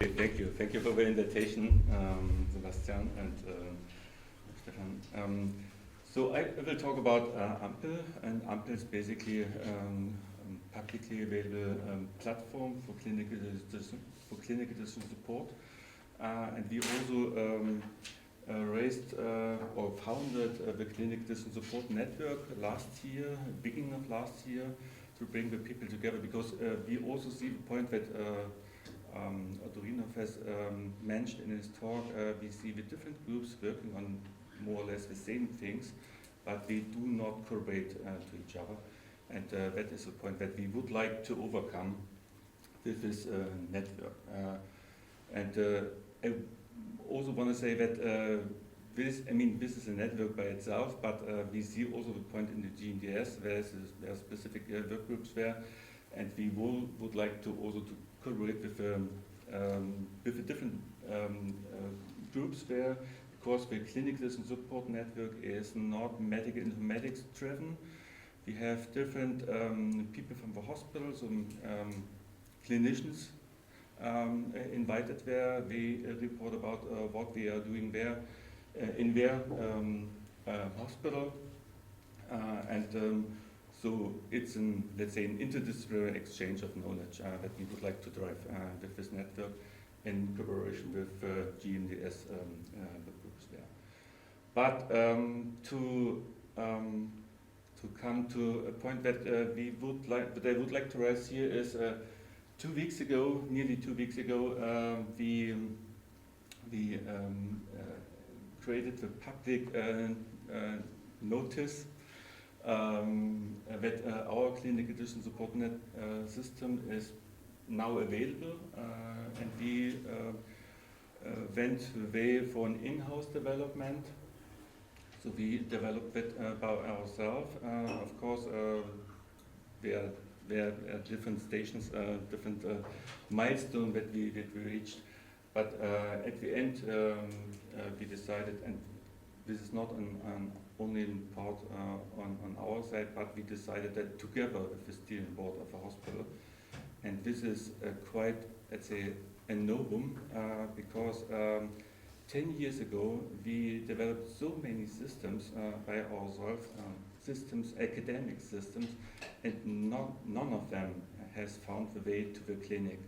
Okay, thank you. Thank you for the invitation, Sebastian and Stefan. So I will talk about AMPEL, and AMPEL is basically a publicly available platform for clinical decision support. And we also raised or founded the Clinical Decision Support Network last year, beginning of last year, to bring the people together, because we also see the point that Odorinov has mentioned in his talk. We see the different groups working on more or less the same things, but they do not correlate to each other. And that is the point that we would like to overcome with this network. I also want to say that this is a network by itself, but we see also the point in the GNDS, there are specific work groups there, and we would like to also to collaborate with the different groups there, because the Clinical Decision Support Network is not medical informatics driven. We have different people from the hospitals and clinicians invited there. They report about what they are doing there in their hospital, so it's let's say an interdisciplinary exchange of knowledge that we would like to drive with this network in collaboration with GMDS groups there. But to come to a point that I would like to raise here is 2 weeks ago, nearly 2 weeks ago, we created the public notice that our clinical decision support net system is now available, and we went the way for an in-house development. So we developed it by ourselves. Of course, there are different stations, different milestones that we reached. But at the end, we decided, and this is not only in part on our side, but we decided that together with the steering board of the hospital, and this is quite, let's say, a novum, because 10 years ago we developed so many systems by ourselves, academic systems, and none of them has found the way to the clinic.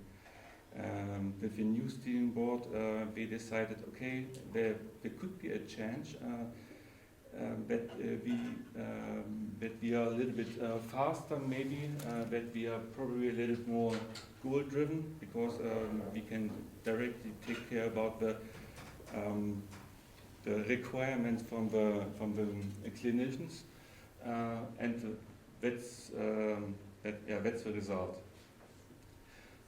With the new steering board, we decided, okay, there could be a change, that we are a little bit faster, maybe, that we are probably a little more goal-driven, because we can directly take care about the requirements from the clinicians, and that's the result.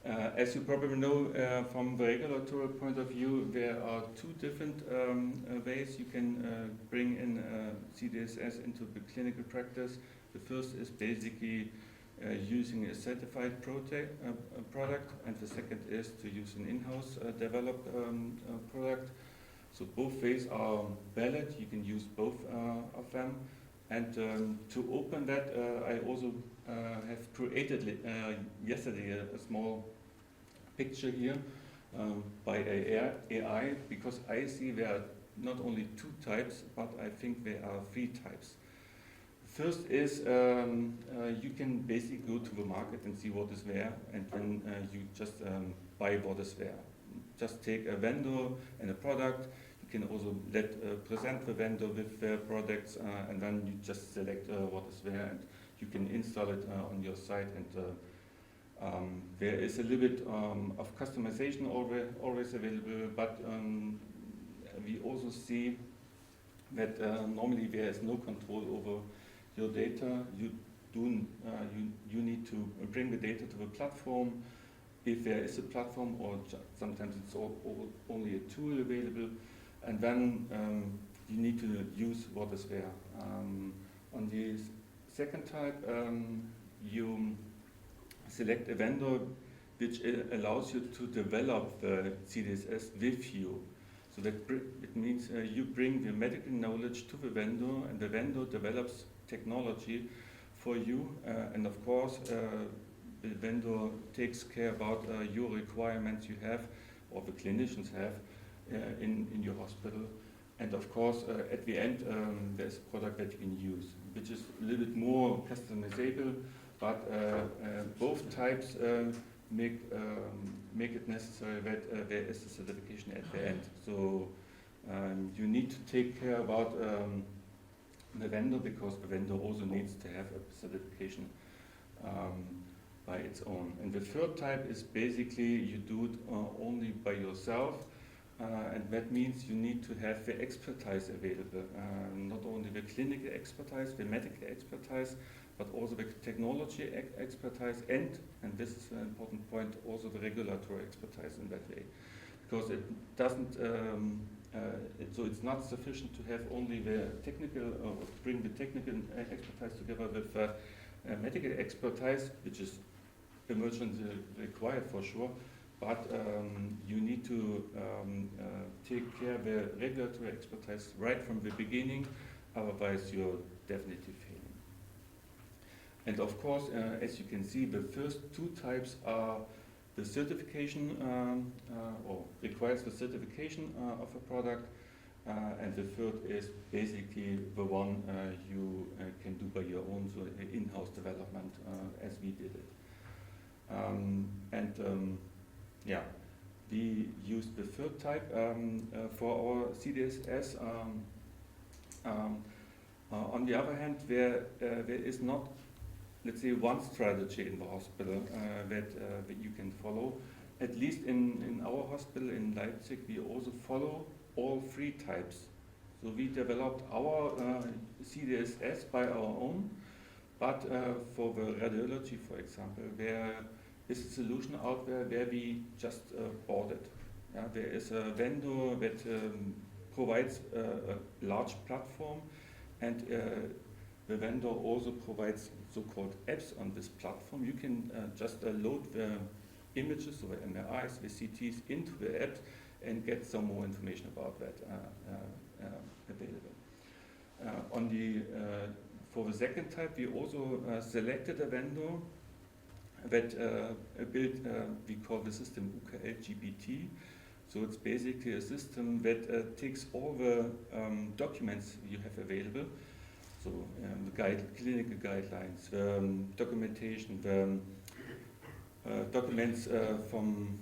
As you probably know, from the regulatory point of view, there are two different ways you can bring in CDSS into the clinical practice. The first is basically using a certified product, and the second is to use an in-house developed product. So both ways are valid. You can use both of them. And to open that, I also have created yesterday a small picture here by AI, because I see there are not only 2 types, but I think there are 3 types. First is you can basically go to the market and see what is there, and then you just buy what is there. Just take a vendor and a product. You can also present the vendor with their products, and then you just select what is there, and you can install it on your site. And there is a little bit of customization always available, but we also see that normally there is no control over your data. You need to bring the data to the platform, if there is a platform, or sometimes it's only a tool available. And then you need to use what is there. On the second type, you select a vendor which allows you to develop the CDSS with you. So that it means you bring the medical knowledge to the vendor, and the vendor develops technology for you. And of course, the vendor takes care about your requirements you have, or the clinicians have in your hospital. And of course, at the end, there's a product that you can use, which is a little bit more customizable, but both types make it necessary that there is a certification at the end. So you need to take care about the vendor, because the vendor also needs to have a certification by its own. And the third type is basically you do it only by yourself. And that means you need to have the expertise available, not only the clinical expertise, the medical expertise, but also the technology expertise, and this is an important point, also the regulatory expertise in that way. Because it doesn't, so it's not sufficient to have only the technical, or bring the technical expertise together with medical expertise, which is emergently required for sure. But you need to take care of the regulatory expertise right from the beginning, otherwise you're definitely failing. And of course, as you can see, the first two types are the certification, or requires the certification of a product, and the third is basically the one you can do by your own, so in-house development, as we did it. Yeah, we used the third type for our CDSS. On the other hand, there is not, let's say, one strategy in the hospital that you can follow. At least in our hospital in Leipzig, we also follow all three types. So we developed our CDSS by our own, but for the radiology, for example, there is a solution out there where we just bought it. Yeah, there is a vendor that provides a large platform, and the vendor also provides so-called apps on this platform. You can just load the images, or MRIs, the CTs into the apps, and get some more information about that available. For the second type, we also selected a vendor that built, we call the system UKL GPT. So it's basically a system that takes all the documents you have available, so the clinical guidelines, documentation, the documents from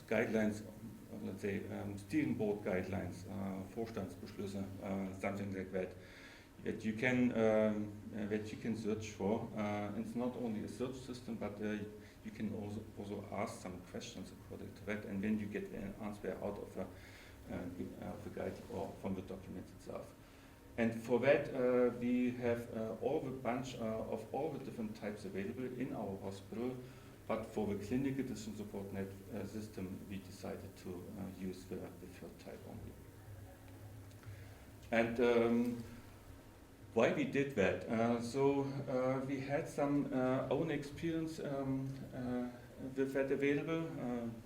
guidelines, let's say steering board guidelines, Vorstandsbeschlüsse, something like that you can search for. It's not only a search system, but you can also ask some questions according to that, and then you get an answer out of the guide or from the document itself. And for that, we have all the bunch of all the different types available in our hospital. But for the clinical decision support net system, we decided to use the third type only. And why we did that? So we had some own experience with that available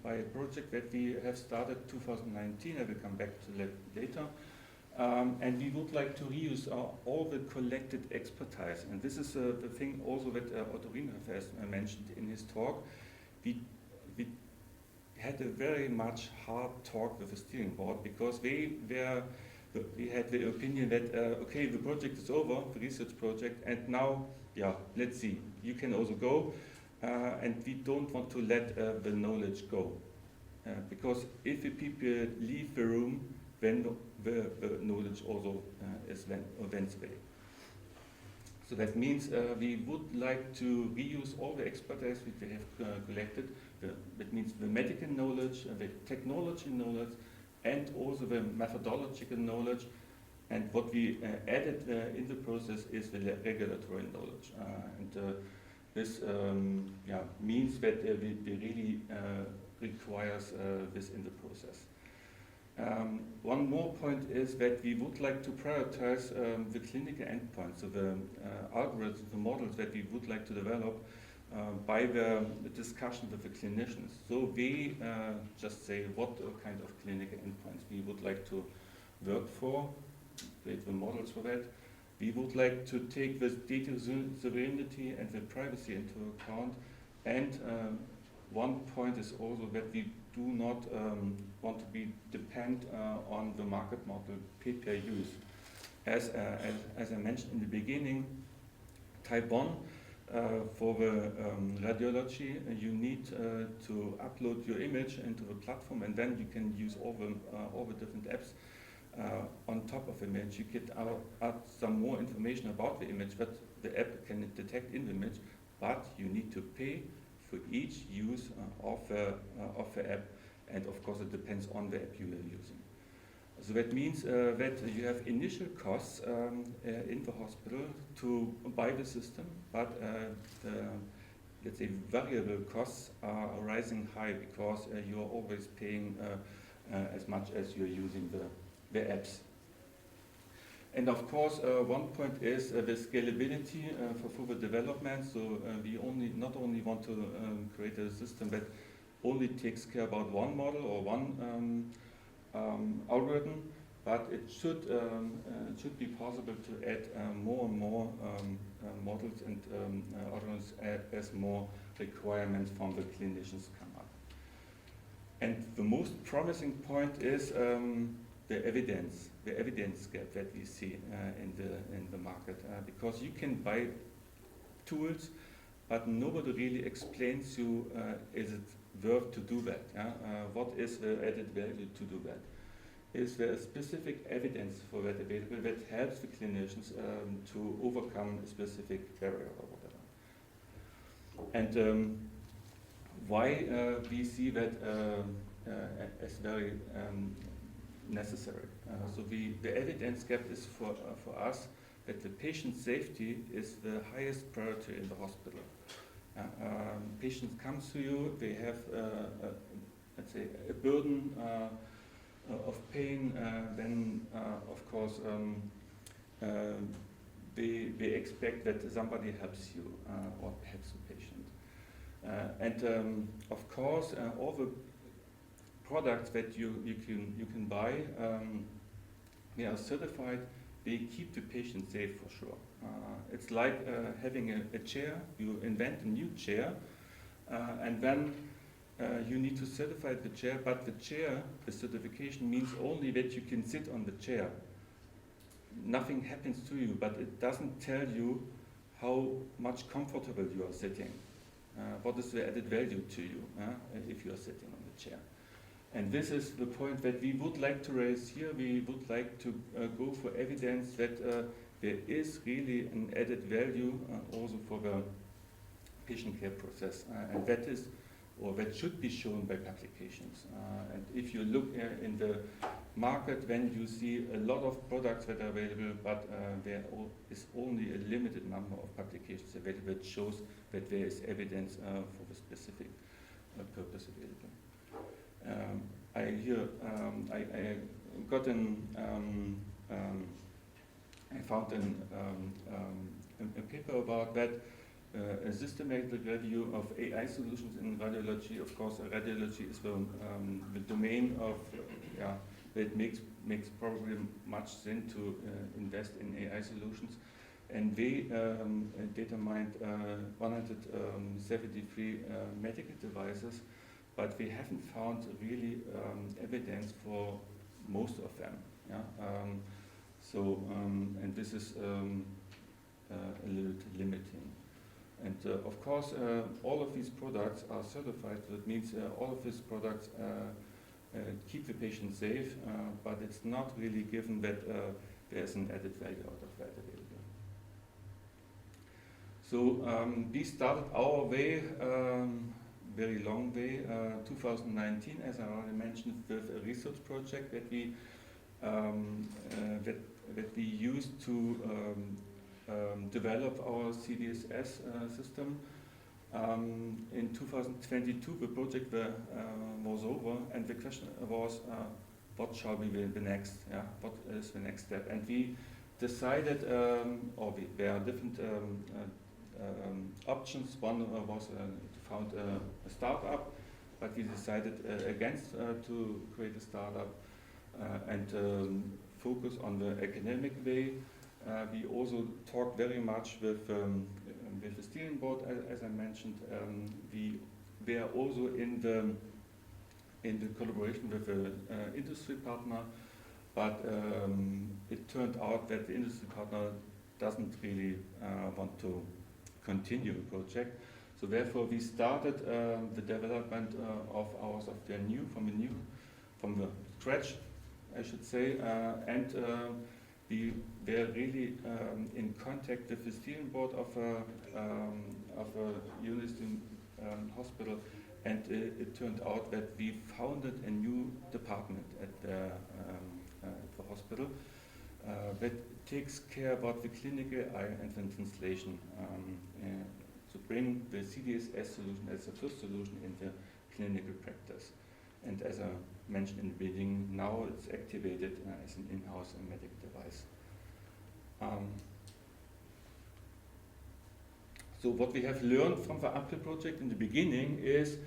by a project that we have started 2019. I will come back to that later. And we would like to reuse all the collected expertise. And this is the thing also that Otto Riemer has mentioned in his talk. We had a very much hard talk with the steering board, because we had the opinion that, okay, the project is over, the research project, and now, yeah, let's see, you can also go. And we don't want to let the knowledge go. Because if the people leave the room, then the knowledge also went away. So that means we would like to reuse all the expertise that we have collected. That means the medical knowledge, the technology knowledge, and also the methodological knowledge. And what we added in the process is the regulatory knowledge. This means that we really requires this in the process. One more point is that we would like to prioritize the clinical endpoints, so the algorithms, the models that we would like to develop by the discussion with the clinicians. So we just say what kind of clinical endpoints we would like to work for, create the models for that. We would like to take the data sovereignty and the privacy into account. And one point is also that we do not want to be dependent on the market model pay per use. As I mentioned in the beginning, type 1 for the radiology, you need to upload your image into the platform, and then you can use all the different apps on top of the image. You get add some more information about the image that the app can detect in the image, but you need to pay for each use of the app, and of course it depends on the app you are using. So that means that you have initial costs in the hospital to buy the system, but the, let's say, variable costs are rising high because you are always paying as much as you're using the apps. And of course, one point is the scalability for further development. So we not only want to create a system that only takes care about one model or one algorithm, but it should be possible to add more and more models and algorithms as more requirements from the clinicians come up. And the most promising point is the evidence gap that we see in the market, because you can buy tools, but nobody really explains you is it worth to do that? What is the added value to do that? Is there a specific evidence for that available that helps the clinicians to overcome a specific barrier or whatever? And why we see that as very necessary. So the evidence gap is for us that the patient safety is the highest priority in the hospital. Patients come to you, they have, let's say, a burden of pain, then of course they expect that somebody helps you or helps the patient. And of course, all the products that you can buy, they are certified, they keep the patient safe for sure. It's like having a chair. You invent a new chair, and then you need to certify the chair, but the chair, the certification means only that you can sit on the chair. Nothing happens to you, but it doesn't tell you how much comfortable you are sitting. What is the added value to you if you are sitting on the chair? And this is the point that we would like to raise here. We would like to go for evidence that there is really an added value also for the patient care process, and that is, or that should be shown by publications. And if you look in the market, then you see a lot of products that are available, but there is only a limited number of publications available that shows that there is evidence for the specific purpose available. I got I found a paper about that, a systematic review of AI solutions in radiology. Of course, radiology is the domain of, that makes probably much sense to invest in AI solutions. And they data mined 173 medical devices, but we haven't found really evidence for most of them. And this is a little bit limiting. And of course, all of these products are certified. That means all of these products keep the patient safe, but it's not really given that there's an added value out of that available. So we started our way, very long way, 2019, as I already mentioned, with a research project that we used to develop our CDSS system. In 2022, the project was over, and the question was, what shall be the next? What is the next step? And we decided, there are different options. One was to found a startup, but we decided against to create a startup and focus on the academic way. We also talked very much with the steering board, as I mentioned. We were also in the in the collaboration with an industry partner, but it turned out that the industry partner doesn't really want to continue the project. So therefore we started the development of our software from the scratch, I should say, and we were really in contact with the steering board of a university hospital, and it turned out that we founded a new department at the hospital that takes care about the clinical and the translation to bring the CDSS solution as the first solution into clinical practice. And as I mentioned in the beginning, now it's activated as an in-house medical device. So what we have learned from the AMPEL project in the beginning is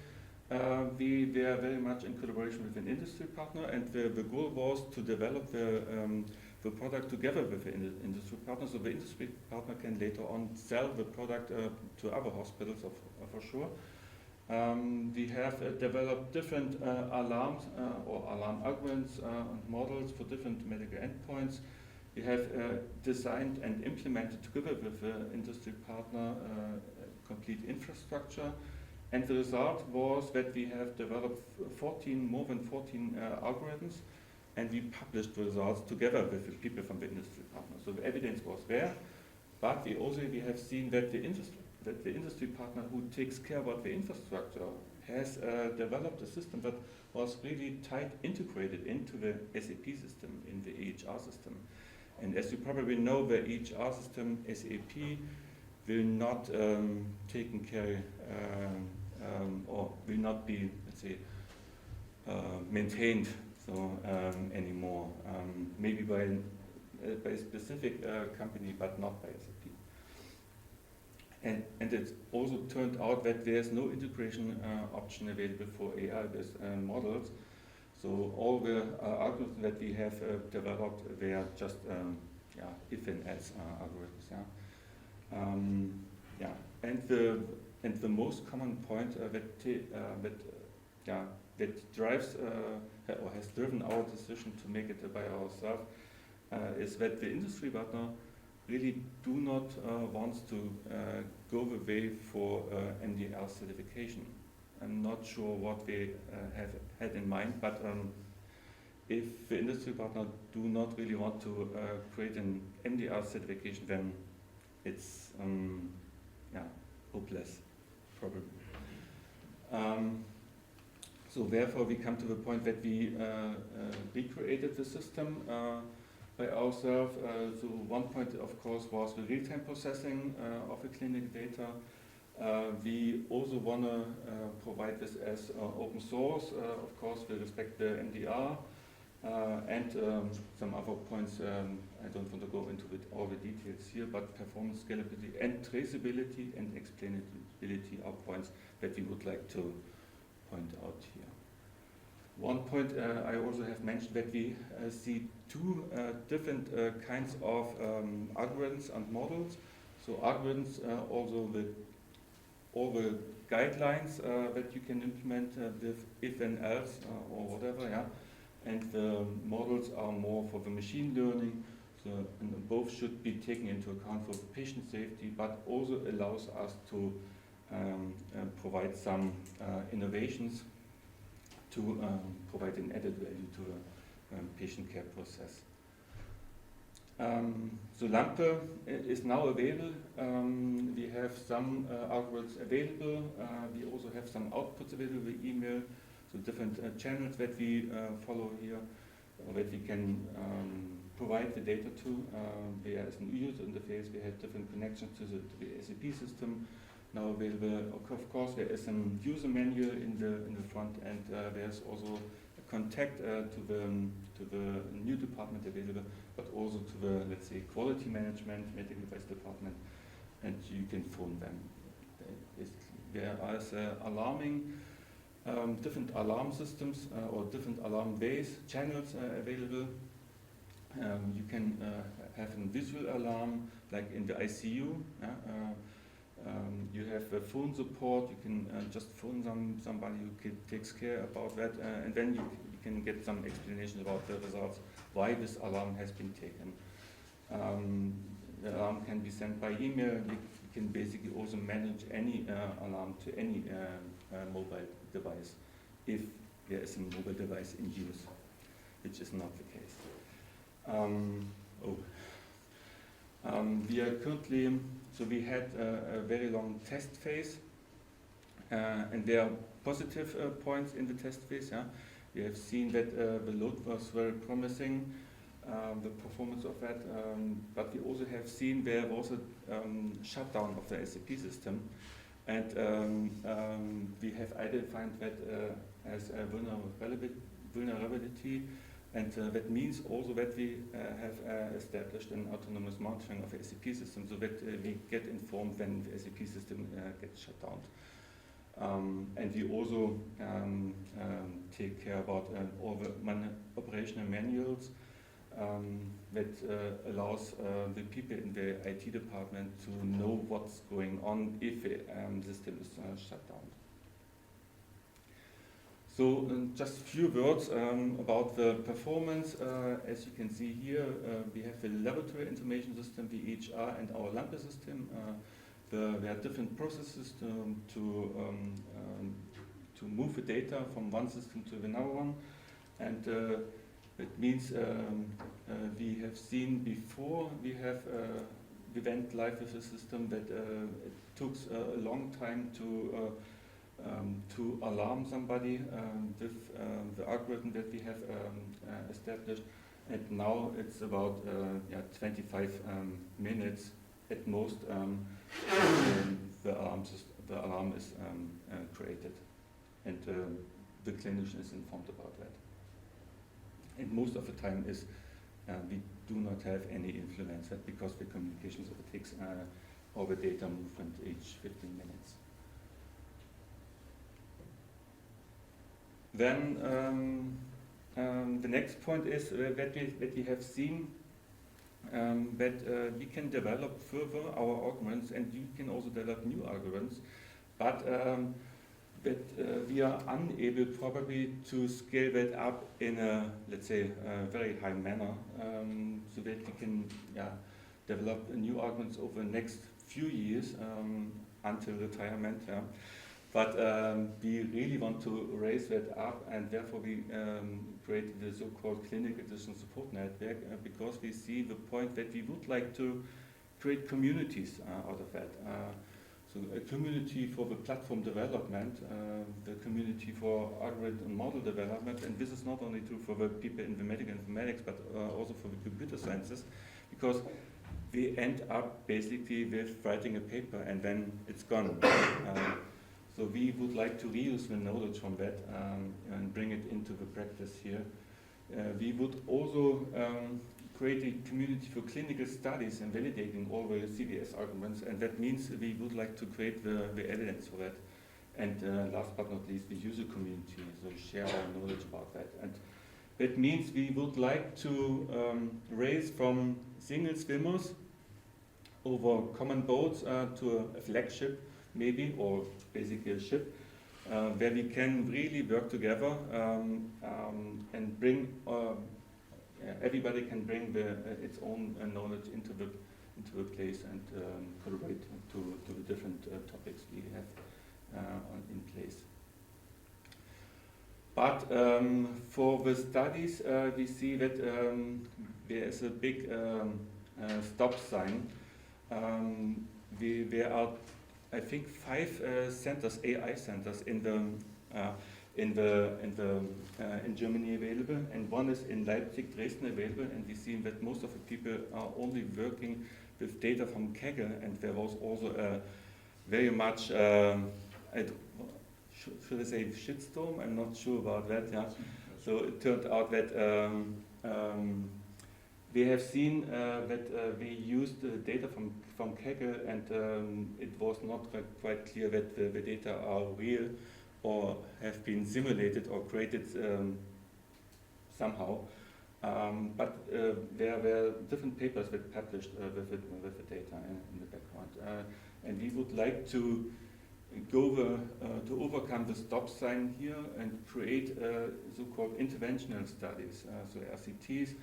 we were very much in collaboration with an industry partner, and the goal was to develop the product together with the industry partner, so the industry partner can later on sell the product to other hospitals for sure. We have developed different alarms or alarm algorithms and models for different medical endpoints. We have designed and implemented together with the industry partner complete infrastructure, and the result was that we have developed more than 14 algorithms, and we published the results together with the people from the industry partner. So the evidence was there, but we have seen that the industry partner who takes care about the infrastructure has developed a system that was really tight integrated into the SAP system, in the EHR system. And as you probably know, the EHR system, SAP, will not taken care or will not be, let's say, maintained anymore. Maybe by a specific company, but not by SAP. And it also turned out that there's no integration option available for AI-based models. So all the algorithms that we have developed were just if and else algorithms. And the most common point that drives or has driven our decision to make it by ourselves is that the industry partner really do not want to go the way for MDR certification. I'm not sure what they have had in mind, but if the industry partner do not really want to create an MDR certification, then it's hopeless, probably. So therefore we come to the point that we recreated the system by ourselves. So one point, of course, was the real-time processing of the clinical data. We also want to provide this as open source. Of course, we respect the MDR and some other points. I don't want to go into all the details here, but performance, scalability, and traceability and explainability are points that we would like to point out here. One point I also have mentioned that we see two different kinds of algorithms and models. So algorithms also with all the guidelines that you can implement with if and else or whatever, and the models are more for the machine learning. So and both should be taken into account for patient safety, but also allows us to provide some innovations to provide an added value to the patient care process. So LAMPE is now available. We have some algorithms available. We also have some outputs available with email, so different channels that we follow here, that we can provide the data to. There is an user interface. We have different connections to the SAP system now available. Of course, there is an user manual in the front, and there's also a contact to the new department available, but also to the, let's say, quality management, medical device department, and you can phone them. There is alarming, different alarm systems or different alarm-based channels available. You can have a visual alarm, like in the ICU. You have phone support. You can just phone somebody who takes care about that, and then you can get some explanation about the results, why this alarm has been taken. The alarm can be sent by email. You can basically also manage any alarm to any mobile device, if there is a mobile device in use, which is not the case. We are currently, so we had a very long test phase, and there are positive points in the test phase. Yeah? We have seen that the load was very promising, the performance of that, but we also have seen there was a shutdown of the SAP system, and we have identified that as a vulnerability, and that means also that we have established an autonomous monitoring of the SAP system, so that we get informed when the SAP system gets shut down. And we also take care about all the operational manuals that allows the people in the IT department to know what's going on if the system is shut down. So just a few words about the performance. As you can see here, we have the laboratory information system, the EHR, and our LAMPE system. There are different processes to move the data from one system to another one, and it means we have seen before we went live with the system that it took a long time to alarm somebody with the algorithm that we have established, and now it's about 25 minutes at most. The alarm is created, and the clinician is informed about that. And most of the time is we do not have any influence because the communication takes all the data movement each 15 minutes. Then the next point is that we have seen that we can develop further our algorithms, and you can also develop new algorithms, but that we are unable probably to scale that up in a, let's say, very high manner, so that we can develop new algorithms over the next few years until retirement. Yeah. But we really want to raise that up, and therefore we created the so-called clinical decision support network, because we see the point that we would like to create communities out of that. So a community for the platform development, the community for algorithm and model development, and this is not only true for the people in the medical informatics, but also for the computer sciences, because we end up basically with writing a paper and then it's gone. So we would like to reuse the knowledge from that and bring it into the practice here. We would also create a community for clinical studies and validating all the CDS arguments, and that means we would like to create the evidence for that. And last but not least, the user community, so share our knowledge about that. And that means we would like to raise from single swimmers over common boats to a flagship, maybe, or basically a ship, where we can really work together and bring, everybody can bring its own knowledge into the place and collaborate to the different topics we have in place. But for the studies, we see that there is a big stop sign. There are, I think, 5 centers, AI centers in Germany available, and one is in Leipzig, Dresden available, and we see that most of the people are only working with data from Kaggle, and there was also a very much, should I say shitstorm? I'm not sure about that. Yeah. So it turned out that we have seen that we used the data from Kaggle, and it was not quite clear that the data are real or have been simulated or created somehow. But there were different papers that published with the data in the background. And we would like to to overcome the stop sign here and create so-called interventional studies, so RCTs,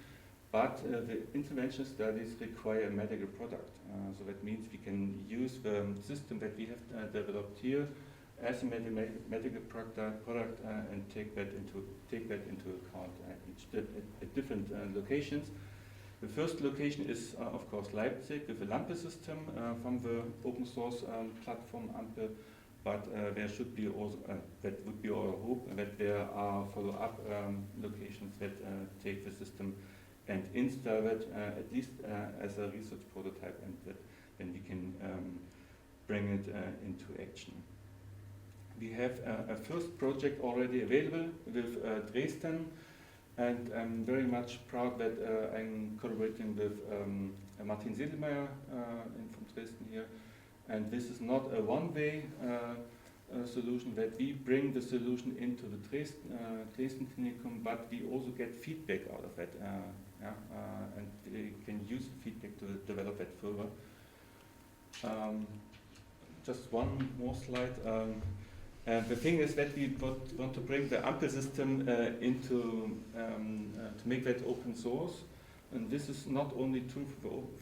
but the interventional studies require a medical product. So that means we can use the system that we have developed here as a medical product and take that into account at different locations. The first location is, of course, Leipzig with the AMPEL system from the open source platform AMPEL. But there should be also, that would be our hope, that there are follow-up locations that take the system and install it at least as a research prototype, and that then we can bring it into action. We have a first project already available with Dresden, and I'm very much proud that I'm collaborating with Martin Sedelmeier from Dresden here. And this is not a one-way solution that we bring the solution into the Dresden Klinikum, but we also get feedback out of it, and we can use feedback to develop it further. Just one more slide. The thing is that we want to bring the AMPEL system into to make that open source. And this is not only true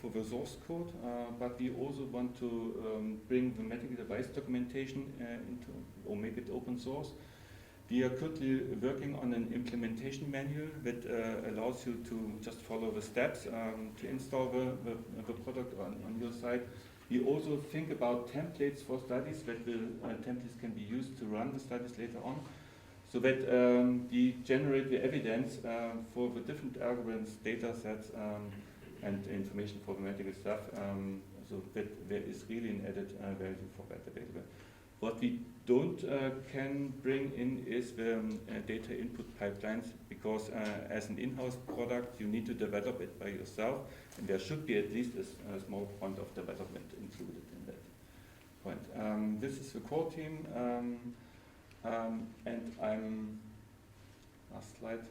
for the source code, but we also want to bring the medical device documentation into, or make it open source. We are currently working on an implementation manual that allows you to just follow the steps to install the product on your site. We also think about templates for studies, that the templates can be used to run the studies later on, so that we generate the evidence for the different algorithms, data sets, and information for the medical staff, so that there is really an added value for that available. What we don't can bring in is the data input pipelines, because as an in-house product you need to develop it by yourself, and there should be at least a small point of development included in that point. This is the core team. And I'm, last slide,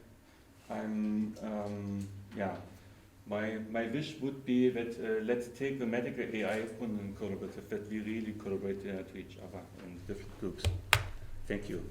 my wish would be that let's take the medical AI open and collaborative, that we really collaborate to each other in different groups. Thank you.